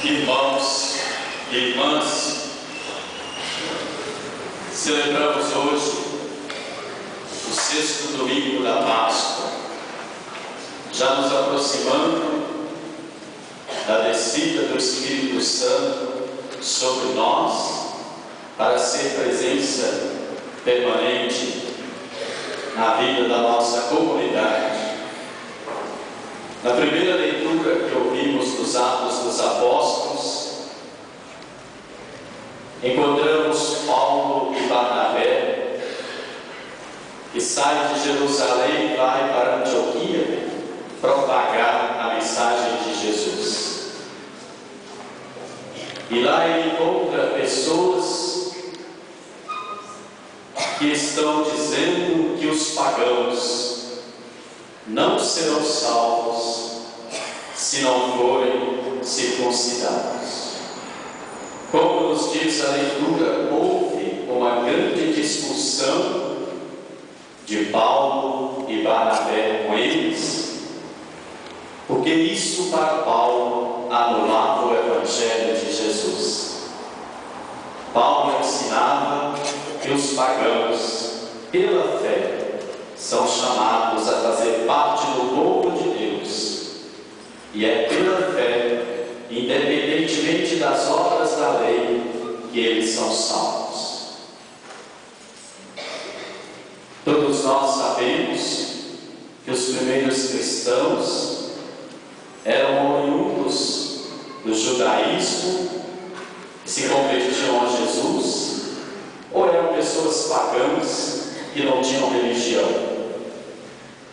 Irmãos e irmãs, celebramos hoje o 6º domingo da Páscoa, já nos aproximando da descida do Espírito Santo sobre nós, para ser presença permanente na vida da nossa comunidade. Na primeira leitura que ouvimos dos Atos dos Apóstolos, encontramos Paulo e Barnabé, que saem de Jerusalém e vai para Antioquia propagar a mensagem de Jesus. E lá ele encontra pessoas que estão dizendo que os pagãos não serão salvos se não forem circuncidados. Como nos diz a leitura, houve uma grande discussão de Paulo e Barnabé com eles, porque isso para Paulo anulava o Evangelho de Jesus. Paulo ensinava que os pagãos, pela fé, são chamados a fazer parte do povo de Deus, e é pela fé, independentemente das obras da lei, que eles são salvos. Todos nós sabemos que os primeiros cristãos eram oriundos do judaísmo, que se convertiam a Jesus, ou eram pessoas pagãs que não tinham religião.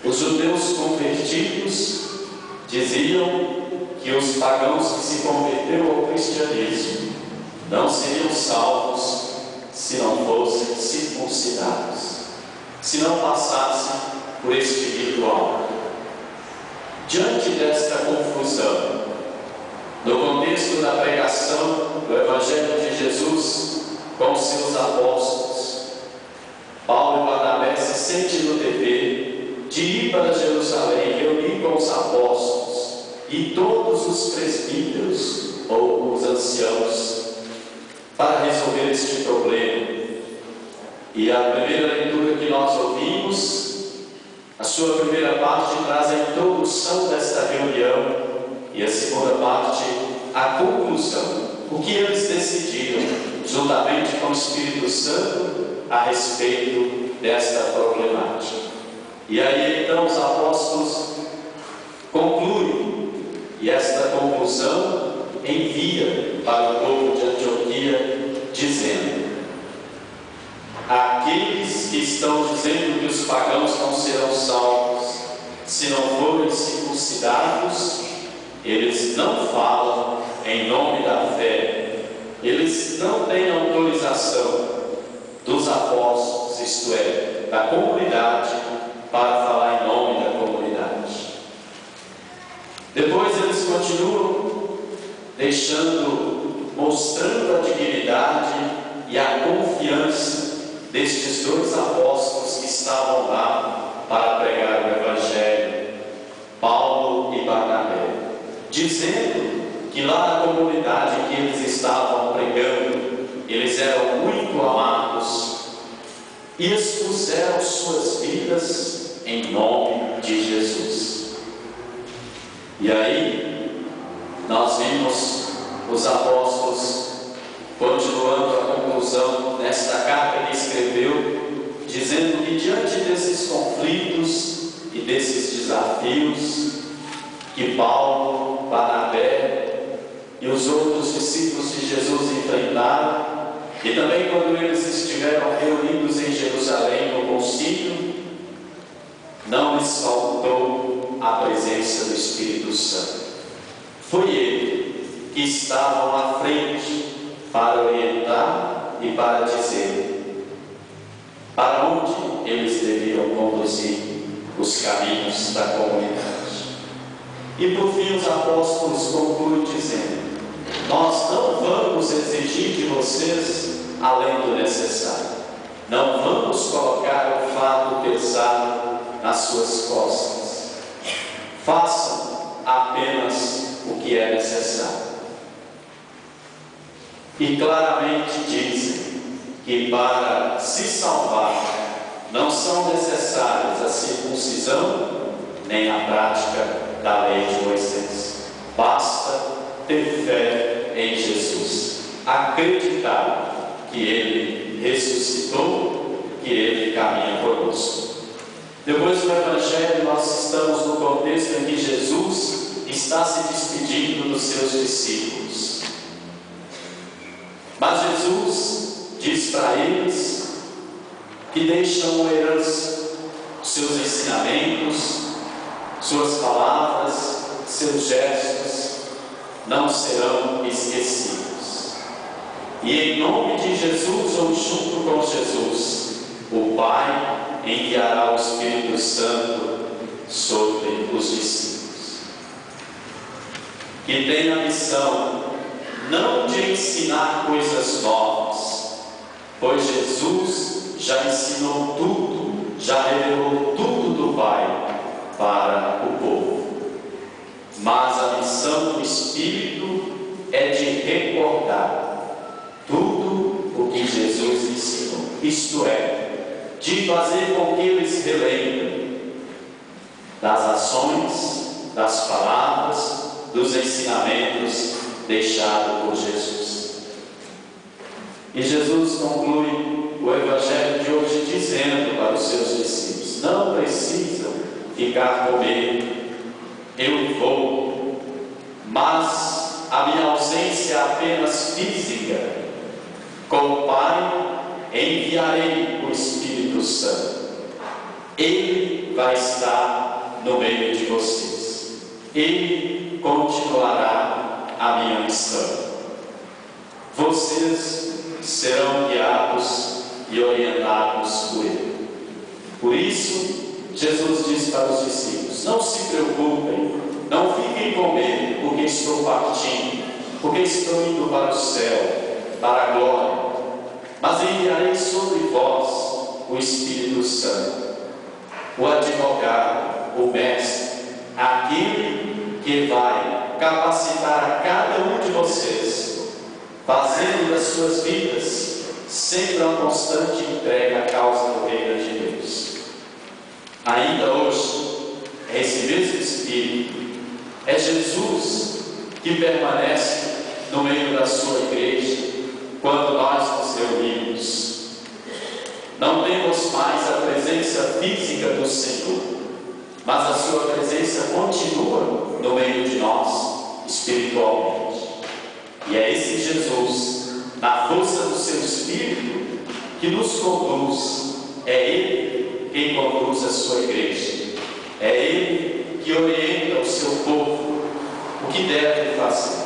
Os judeus convertidos diziam que os pagãos que se converteram ao cristianismo não seriam salvos se não fossem circuncidados, se não passassem por este ritual. Diante desta confusão, no contexto da pregação do Evangelho de Jesus com seus apóstolos, Paulo e Barnabé se sentem no dever de ir para Jerusalém, reunir com os apóstolos e todos os presbíteros ou os anciãos para resolver este problema. E a primeira leitura que nós ouvimos, a sua primeira parte traz a introdução desta reunião e a segunda parte a conclusão, o que eles decidiram, juntamente com o Espírito Santo, a respeito desta problemática. E aí então os apóstolos concluem, e esta conclusão envia para o povo de Antioquia, dizendo: aqueles que estão dizendo que os pagãos não serão salvos se não forem circuncidados, eles não falam em nome da fé, eles não têm autorização dos apóstolos, isto é, da comunidade, para falar em nome da comunidade. Depois eles continuam mostrando a dignidade e a confiança destes dois apóstolos que estavam lá para pregar o Evangelho, Paulo e Barnabé, dizendo que lá na comunidade que eles estavam pregando, eles eram muito amados e expuseram suas vidas em nome de Jesus. E aí nós vimos os apóstolos continuando a conclusão nesta carta que escreveu, dizendo que diante desses conflitos e desses desafios que Paulo, Barnabé e os outros discípulos de Jesus enfrentaram, e também quando eles estiveram reunidos em Jerusalém no concílio, não lhes faltou a presença do Espírito Santo. Foi ele que estava à frente para orientar e para dizer para onde eles deviam conduzir os caminhos da comunidade. E por fim os apóstolos concluem dizendo: nós não vamos exigir de vocês além do necessário, não vamos colocar o fardo pesado nas suas costas, façam apenas o que é necessário. e claramente dizem que para se salvar não são necessárias a circuncisão nem a prática da lei de Moisés. Basta ter fé em Jesus, acreditar que Ele ressuscitou, que Ele caminha conosco. Depois do Evangelho, nós estamos no contexto em que Jesus está se despedindo dos seus discípulos. Mas Jesus diz para eles que deixam uma herança, seus ensinamentos, suas palavras, seus gestos não serão esquecidos. E em nome de Jesus, ou junto com Jesus, o Pai enviará o Espírito Santo sobre os discípulos, que tem a missão não de ensinar coisas novas, pois Jesus já ensinou tudo, já revelou tudo do Pai para o povo. Mas a missão do Espírito é de recordar tudo o que Jesus ensinou, isto é, de fazer com que eles relembrem das ações, das palavras, dos ensinamentos deixados por Jesus. E Jesus conclui o Evangelho de hoje dizendo para os seus discípulos: não precisam ficar com medo, eu vou, mas a minha ausência é apenas física. Com o Pai enviarei o Espírito Santo. Ele vai estar no meio de vocês. Ele continuará a minha missão. Vocês serão guiados e orientados por Ele. Por isso, Jesus disse para os discípulos: não se preocupem, não fiquem com medo, porque estou partindo, porque estou indo para o céu, para a glória. Mas enviarei sobre vós o Espírito Santo, o advogado, o mestre, aquele que vai capacitar a cada um de vocês, fazendo das suas vidas sempre uma constante entrega à causa do reino de Deus. Ainda hoje, é esse mesmo Espírito, é Jesus que permanece no meio da sua igreja quando nós nos reunimos. Não temos mais a presença física do Senhor, mas a sua presença continua no meio de nós, espiritualmente. E é esse Jesus, na força do seu Espírito, que nos conduz. É Ele quem conduz a sua igreja. É Ele que orienta o seu povo o que deve fazer.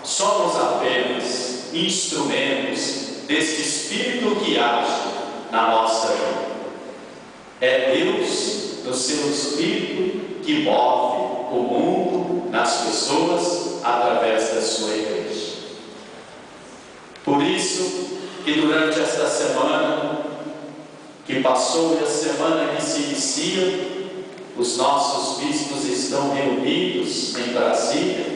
Somos apenas instrumentos desse Espírito que age na nossa vida. É Deus, no seu Espírito, que move o mundo nas pessoas através da sua igreja. Por isso que durante esta semana que passou e a semana que se inicia, os nossos bispos estão reunidos em Brasília,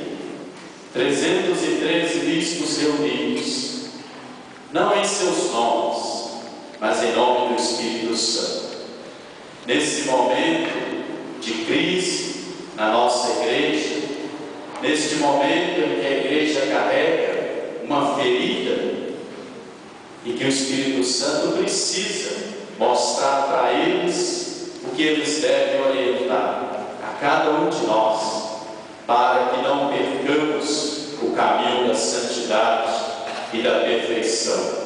313 bispos reunidos, não em seus nomes, mas em nome do Espírito Santo. Nesse momento de crise na nossa igreja, neste momento em que a igreja carrega uma ferida e que o Espírito Santo precisa mostrar para eles o que eles devem orientar a cada um de nós, para que não percamos o caminho da santidade e da perfeição.